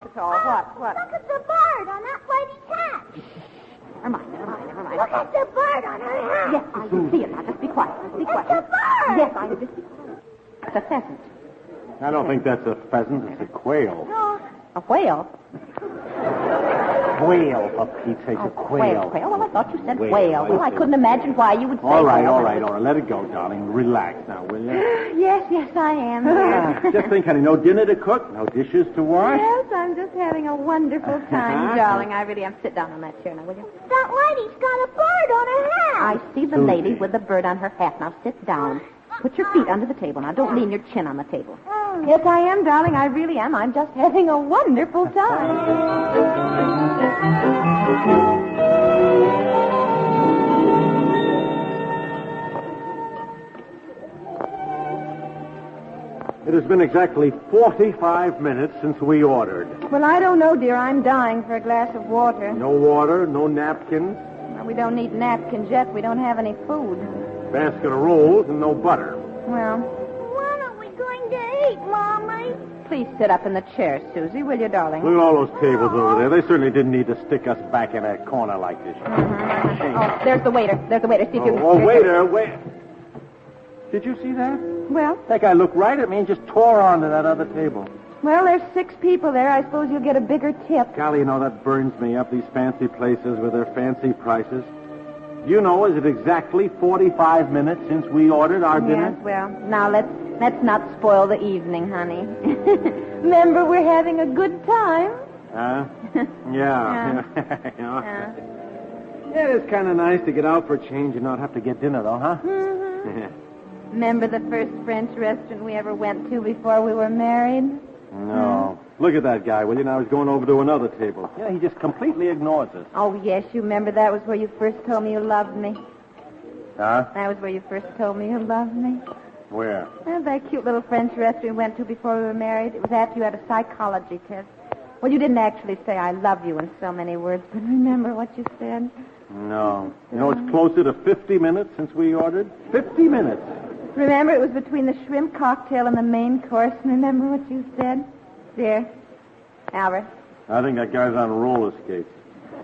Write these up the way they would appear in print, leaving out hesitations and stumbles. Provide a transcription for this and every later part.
At all. What? Look at the bird on that lady's hat. Never mind. Look at the bird on her hat. Yes, I can see it now. Just be quiet. It's a bird. Yes, I just be quiet. It's a pheasant. I don't think that's a pheasant. It's a quail. No. A whale? Quail, for Pete's sake, a quail. Quail? Well, I thought you said Whale, whale. Well, I couldn't imagine why you would say All right. whale. Let it go, darling. Relax now, will you? Yes, I am. dear. Just think, honey, no dinner to cook, no dishes to wash. Yes, I'm just having a wonderful time. Darling, I really am. Sit down on that chair now, will you? That lady's got a bird on her hat. I see the lady with the bird on her hat. Now sit down. Put your feet under the table. Now don't lean your chin on the table. Yes, I am, darling. I really am. I'm just having a wonderful time. It has been exactly 45 minutes since we ordered. Well, I don't know, dear. I'm dying for a glass of water. No water, no napkins, Well, we don't need napkins yet. We don't have any food. basket of rolls, and no butter. Well. When are we going to eat, Mommy? Please sit up in the chair, Susie, will you, darling? Look at all those tables over there. They certainly didn't need to stick us back in a corner like this. Oh, there's the waiter. See if you can... Waiter, wait. Did you see that? Well, That guy looked right at me and just tore onto that other table. there's 6 people there. I suppose you'll get a bigger tip. Golly, that burns me up, these fancy places with their fancy prices. You know, is it exactly 45 minutes since we ordered our dinner? Yes, well, now let's not spoil the evening, honey. Remember, we're having a good time. Huh? Yeah. Yeah, it's kind of nice to get out for a change and not have to get dinner, though, huh? Remember the first French restaurant we ever went to before we were married? No. Look at that guy, will you? Now he's going over to another table. Yeah, he just completely ignores us. Oh, yes, you remember that was where you first told me you loved me. Huh? That was where you first told me you loved me. Where? That cute little French restaurant we went to before we were married. It was after you had a psychology test. Well, you didn't actually say I love you in so many words, but remember what you said? No. You know, it's closer to 50 minutes since we ordered. 50 minutes. Remember, it was between the shrimp cocktail and the main course. Remember what you said? Dear, Albert, I think that guy's on roller skates.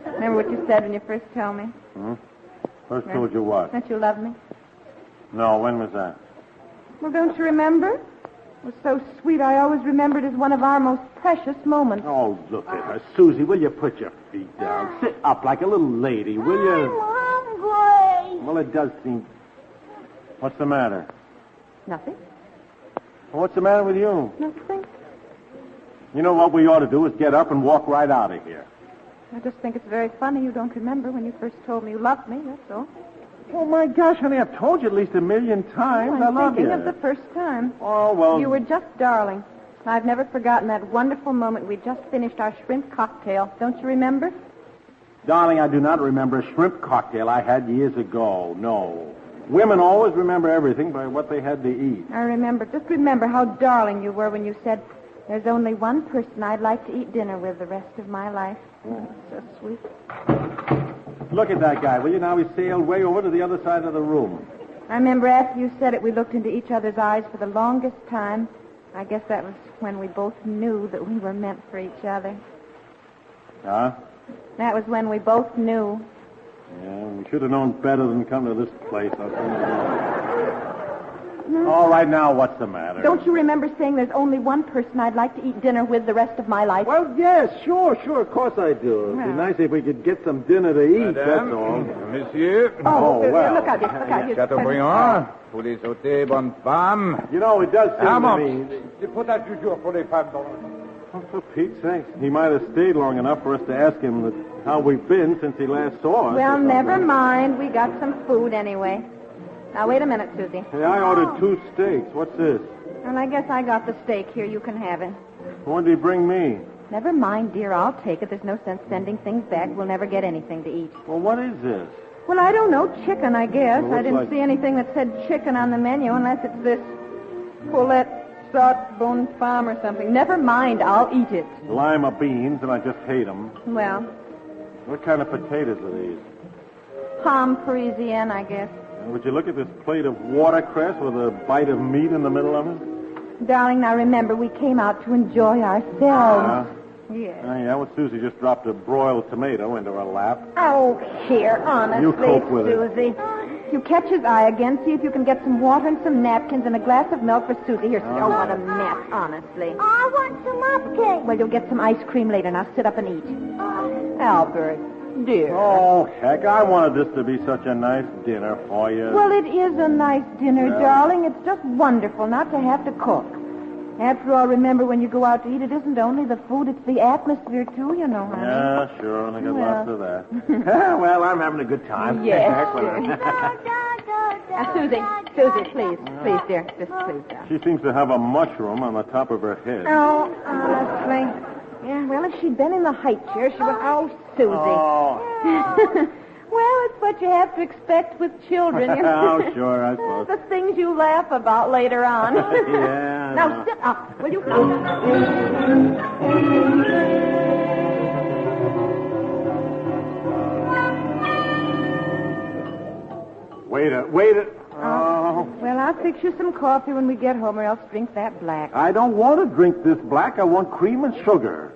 remember what you said when you first told me? First told you what? That you loved me? No, when was that? Well, don't you remember? It was so sweet. I always remembered as one of our most precious moments. Oh, look at her. Susie, will you put your feet down? Sit up like a little lady, will you? I'm hungry. Well, it does seem... What's the matter? Nothing. Well, what's the matter with you? Nothing. You know what we ought to do is get up and walk right out of here. I just think it's very funny you don't remember when you first told me you loved me, that's all. Oh, my gosh, honey, I've told you at least 1,000,000 times I I'm love thinking you. of the first time. Oh, well... You were just darling. I've never forgotten that wonderful moment we just finished our shrimp cocktail. Don't you remember? Darling, I do not remember a shrimp cocktail I had years ago. No. Women always remember everything by what they had to eat. I remember. Just remember how darling you were when you said, there's only one person I'd like to eat dinner with the rest of my life. Oh, so sweet. Look at that guy, will you? Now he sailed way over to the other side of the room. I remember after you said it, we looked into each other's eyes for the longest time. I guess that was when we both knew that we were meant for each other. Huh? That was when we both knew. Yeah, we should have known better than come to this place. I'll tell you. All right, now, what's the matter? Don't you remember saying there's only one person I'd like to eat dinner with the rest of my life? Well, yes, sure, of course I do. It'd be Well. nice if we could get some dinner to eat, that's all. Monsieur. well. Look out, look out. Chateaubriand, poulet sauté, bonne femme. You know, it does seem to Armand, me... des potages du jour pour les femmes dans le... Oh, for Pete's sake, he might have stayed long enough for us to ask him how we've been since he last saw us. Well, never mind. We got some food anyway. Now, wait a minute, Susie. Hey, I ordered 2 steaks. What's this? Well, I guess I got the steak here. You can have it. What did he bring me? Never mind, dear. I'll take it. There's no sense sending things back. We'll never get anything to eat. Well, what is this? Well, I don't know. Chicken, I guess. Well, I looks didn't like- see anything that said chicken on the menu unless it's this poulet sauté bonne femme or something. Never mind. I'll eat it. Lima beans, and I just hate them. Well, What kind of potatoes are these? pomme parisienne, I guess. Would you look at this plate of watercress with a bite of meat in the middle of it? Darling, now remember, we came out to enjoy ourselves. Yes. Oh, yeah, well, Susie just dropped a broiled tomato into her lap. Oh, here, honestly, You cope with it. Susie. You catch his eye again, see if you can get some water and some napkins and a glass of milk for Susie. Here, Susie. Oh, what a mess, honestly. I want some upcake. Well, you'll get some ice cream later. Now sit up and eat. Albert, dear. Oh, heck, I wanted this to be such a nice dinner for you. Well, it is a nice dinner, Yeah. darling. It's just wonderful not to have to cook. After all, remember, when you go out to eat, it isn't only the food, it's the atmosphere, too, you know, honey. Yeah, sure, and I got Well. lots of that. Well, I'm having a good time. Yes, Heck with dear. it. Susie, please, dear, just please, darling. She seems to have a mushroom on the top of her head. Oh, honestly. Yeah, well, if she'd been in the high chair, she would... Oh, Susie. Oh. Well, it's what you have to expect with children. You know. Oh, sure, I suppose. The things you laugh about later on. Yeah, I Now, know. sit up, will you? Wait it. Oh. Well, I'll fix you some coffee when we get home, or else drink that black. I don't want to drink this black. I want cream and sugar.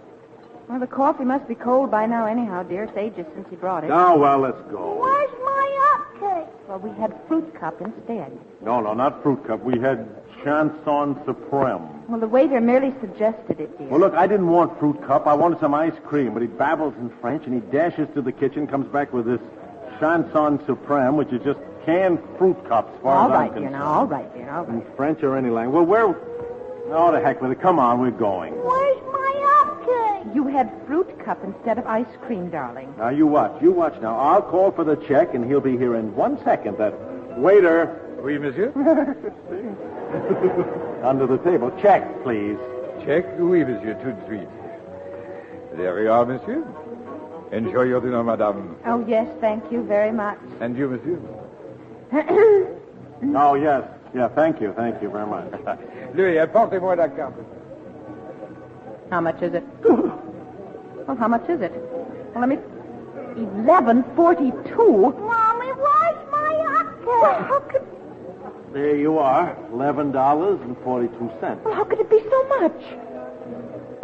Well, the coffee must be cold by now anyhow, dear. It's ages since you brought it. Oh, well, let's go. Where's my upcake? Well, we had fruit cup instead. No, not fruit cup. We had chanson supreme. Well, the waiter merely suggested it, dear. Well, look, I didn't want fruit cup. I wanted some ice cream. But he babbles in French, and he dashes to the kitchen, comes back with this chanson supreme, which is just canned fruit cup, as far All as I'm right, dear. concerned. Now, all right, dear. All right. In French or any language. Well, where... Oh, the heck with it. Come on, we're going. Where's my upcake? You had fruit cup instead of ice cream, darling. Now, you watch. You watch now. I'll call for the check, and he'll be here in 1 second. That waiter... Oui, monsieur. Under the table. Check, please. Check. Oui, monsieur, tout de suite. There you are, monsieur. Enjoy your dinner, madame. Oh, yes, thank you very much. And you, monsieur? Oh, yes. Yeah, thank you. Thank you very much. Louis, apportez-moi la carte. How much is it? Well, how much is it? Well, let me... $11.42. Mommy, where's my upcake? Well, how could... There you are. $11.42. Well, how could it be so much?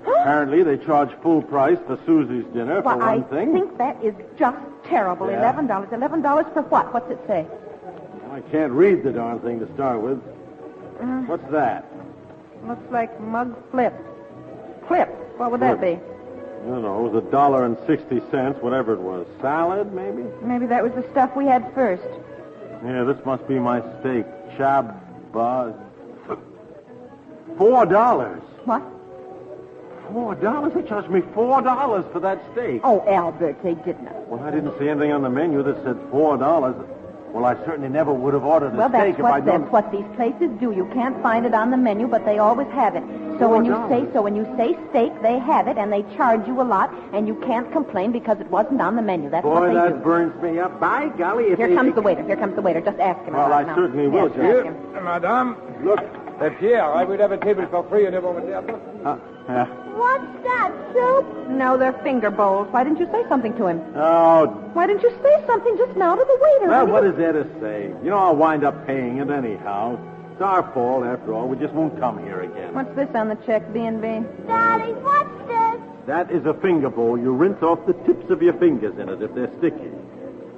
Huh? Apparently, they charge full price for Susie's dinner, Well, for I one thing. think that is just terrible. Yeah. $11. $11 for what? What's it say? I can't read the darn thing to start with. What's that? Looks like mug flip. Flip? What would that be? I don't know. It was $1.60, whatever it was. Salad, maybe? Maybe that was the stuff we had first. Yeah, this must be my steak. Chabba. $4. What? $4? They charged me $4 for that steak. Oh, Albert, they didn't. Well, I didn't see anything on the menu that said $4. Well, I certainly never would have ordered a Well, steak if I'd known. that's what these places do. You can't find it on the menu, but they always have it. So when you say steak, they have it, and they charge you a lot, and you can't complain because it wasn't on the menu. That's what Boy, they that do. burns me up. By golly, if Here they... comes the waiter. Here comes the waiter. Just ask him. Well, about I it now. certainly will, Yes, dear. ask him. Madame, Look. Pierre, I would have a table for free in a moment. Yeah. What's that, soup? No, they're finger bowls. Why didn't you say something to him? Oh, Why didn't you say something just now to the waiter? well, honey? what is there to say? You know, I'll wind up paying it anyhow. It's our fault, after all. We just won't come here again. What's this on the check, B&B? Daddy, what's this? That is a finger bowl. You rinse off the tips of your fingers in it if they're sticky.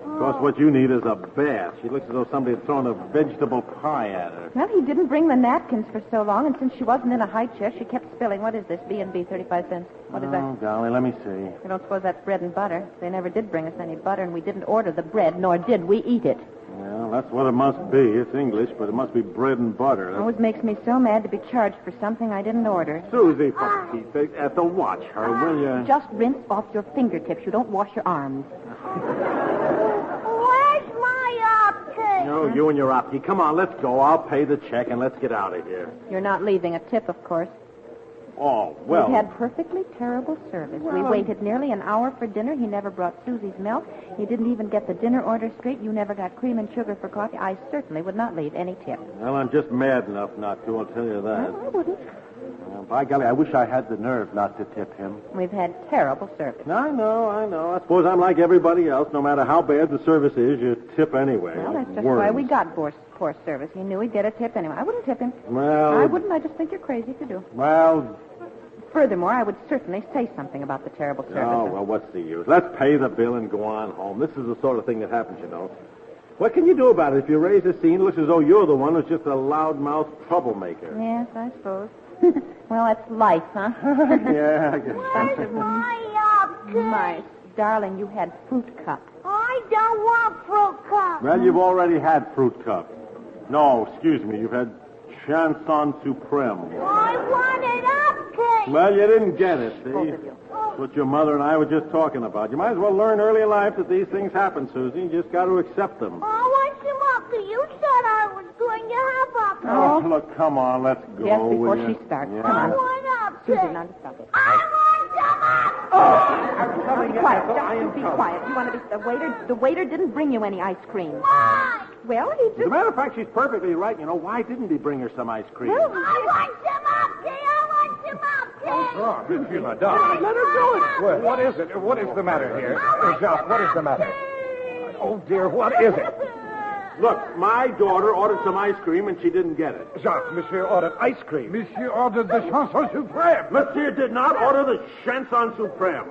Of course, what you need is a bath. She looks as though somebody had thrown a vegetable pie at her. Well, he didn't bring the napkins for so long, and since she wasn't in a high chair, she kept spilling. What is this? B&B, 35 cents. What is that? Oh, golly, let me see. I don't suppose that's bread and butter. They never did bring us any butter, and we didn't order the bread, nor did we eat it. Well, that's what it must be. It's English, but it must be bread and butter. It always makes me so mad to be charged for something I didn't order. Susie, for Pete's sake, Ethel, watch her, will you? Just rinse off your fingertips. You don't wash your arms. Where's my upcake? No, you and your opti. Come on, let's go. I'll pay the check and let's get out of here. You're not leaving a tip, of course. Oh, well. We had perfectly terrible service. We waited nearly an hour for dinner. He never brought Susie's milk. He didn't even get the dinner order straight. You never got cream and sugar for coffee. I certainly would not leave any tip. Well, I'm just mad enough not to, I'll tell you that. I wouldn't. Well, by golly, I wish I had the nerve not to tip him. We've had terrible service. I know. I suppose I'm like everybody else. No matter how bad the service is, you tip anyway. Well, like that's just worms. why we got poor service. He knew he'd get a tip anyway. I wouldn't tip him. Well, I wouldn't. I just think you're crazy to do. Well, Furthermore, I would certainly say something about the terrible service. Oh, well, what's the use? Let's pay the bill and go on home. This is the sort of thing that happens, you know. What can you do about it? If you raise a scene, it looks as though you're the one who's just a loudmouth troublemaker. Yes, I suppose. Well, that's life, huh? Yeah, I guess. Where's my cake? My darling, you had fruit cup. I don't want fruit cup. Well, you've already had fruit cup. No, excuse me, you've had chanson supreme. I wanted up cake. Well, you didn't get it, see? Both of you. That's what your mother and I were just talking about. You might as well learn early in life that these things happen, Susie. You just got to accept them. I want some up cake. You said I was going to have up cake. Oh, look, come on, let's go. Yes, before will you? she starts. Yeah. Come I on. want up cake. Susie, now just stop it. I want some up cake. Be quiet. Just be quiet. You want to be the waiter didn't bring you any ice cream. Why? Well, he As a just... matter of fact, she's perfectly right. You know, why didn't he bring her some ice cream? I want some up cake. I want some up cake. Oh, Monsieur Madame. Let her do it. What is it? What is the matter here? Jacques, what is the matter? Oh, dear, what is it? Look, my daughter ordered some ice cream and she didn't get it. Jacques, Monsieur ordered ice cream. Monsieur ordered the chanson supreme. Monsieur did not order the chanson supreme.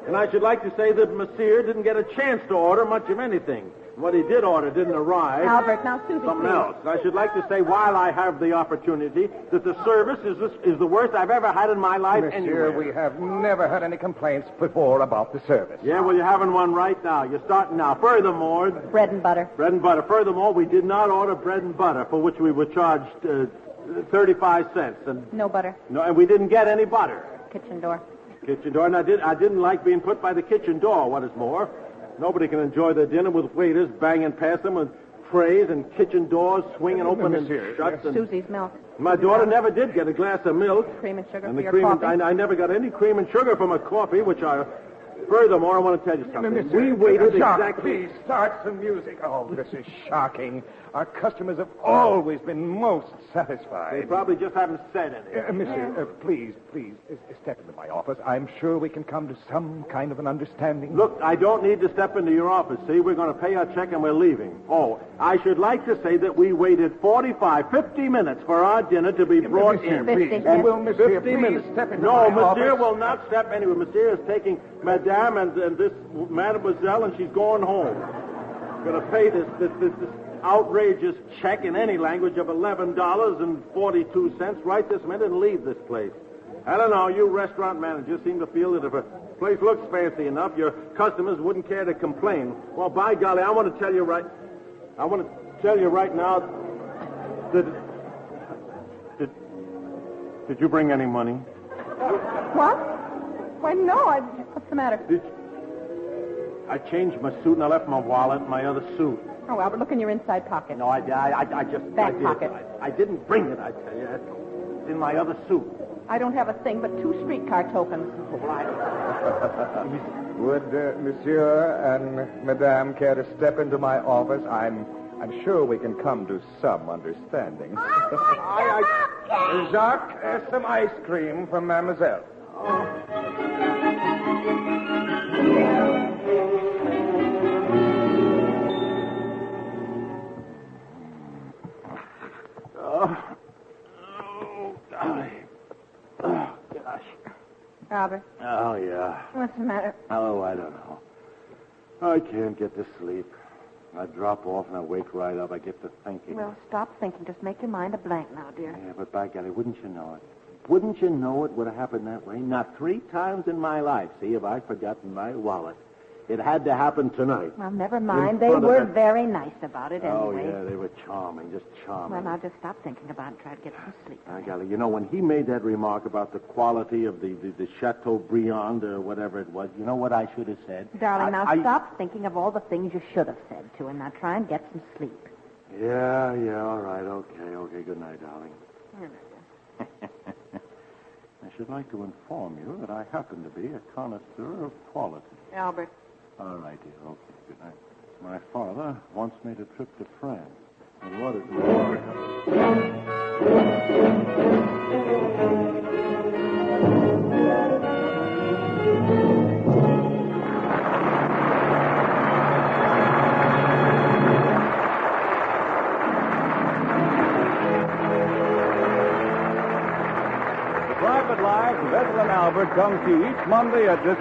And I should like to say that Monsieur didn't get a chance to order much of anything. What he did order didn't arrive. Albert, now, Susie, Something please. else. I should like to say, while I have the opportunity, that the service is the worst I've ever had in my life Monsieur, anywhere. we have never had any complaints before about the service. Yeah, well, you're having one right now. You're starting now. Furthermore... Bread and butter. Bread and butter. Furthermore, we did not order bread and butter, for which we were charged 35 cents. And No butter. no, and we didn't get any butter. Kitchen door. Kitchen door. And I didn't like being put by the kitchen door, what is more. Nobody can enjoy their dinner with waiters banging past them with trays and kitchen doors swinging open and Monsieur, shut. And Susie's milk. my daughter never did get a glass of milk. Cream and sugar And for the your cream coffee. and, I never got any cream and sugar from a coffee, which I... Furthermore, I want to tell you something. We waited Jacques, exactly... please, start some music. Oh, this is shocking. Our customers have always been most satisfied. They probably just haven't said anything. Monsieur, please, step into my office. I'm sure we can come to some kind of an understanding. Look, I don't need to step into your office, see? We're going to pay our check and we're leaving. Oh, I should like to say that we waited 50 minutes for our dinner to be brought Monsieur, in. please. 50 And will minutes. Monsieur 50 please minutes. step into No, my Monsieur office? will not step anywhere. Monsieur is taking Madame and this Mademoiselle, and she's going home. Going to pay this outrageous check in any language of $11.42 right this minute and leave this place. I don't know. You restaurant managers seem to feel that if a place looks fancy enough, your customers wouldn't care to complain. Well, by golly, I want to tell you right now that... Did you bring any money? What? Why, no, What's the matter? I changed my suit and I left my wallet and my other suit. Oh, Albert, look in your inside pocket. No, I just... Back I did. pocket. I didn't bring it, I tell you. It's in my other suit. I don't have a thing but 2 streetcar tokens. Would Monsieur and Madame care to step into my office? I'm sure we can come to some understanding. Jacques, some ice cream for Mademoiselle. Gosh. Albert, Oh, yeah. what's the matter? Oh, I don't know. I can't get to sleep. I drop off and I wake right up. I get to thinking. Well, stop thinking. Just make your mind a blank now, dear. Yeah, but by golly, wouldn't you know it? Wouldn't you know it would have happened that way? Not 3 times in my life, see, have I forgotten my wallet. It had to happen tonight. Well, never mind. In They front of were the- very nice about it Oh, anyway. yeah, they were charming, just charming. Well, now just stop thinking about it and try to get some sleep. By golly, you know, when he made that remark about the quality of the Chateaubriand or whatever it was, you know what I should have said? Darling, now I- stop thinking of all the things you should have said to him. Now try and get some sleep. Yeah, all right, okay, good night, darling. I should like to inform you that I happen to be a connoisseur of quality. Albert. All right, dear, okay, good night. My father once made a trip to France. And what is more... The Private Lives of Ethel and comes to you each Monday at this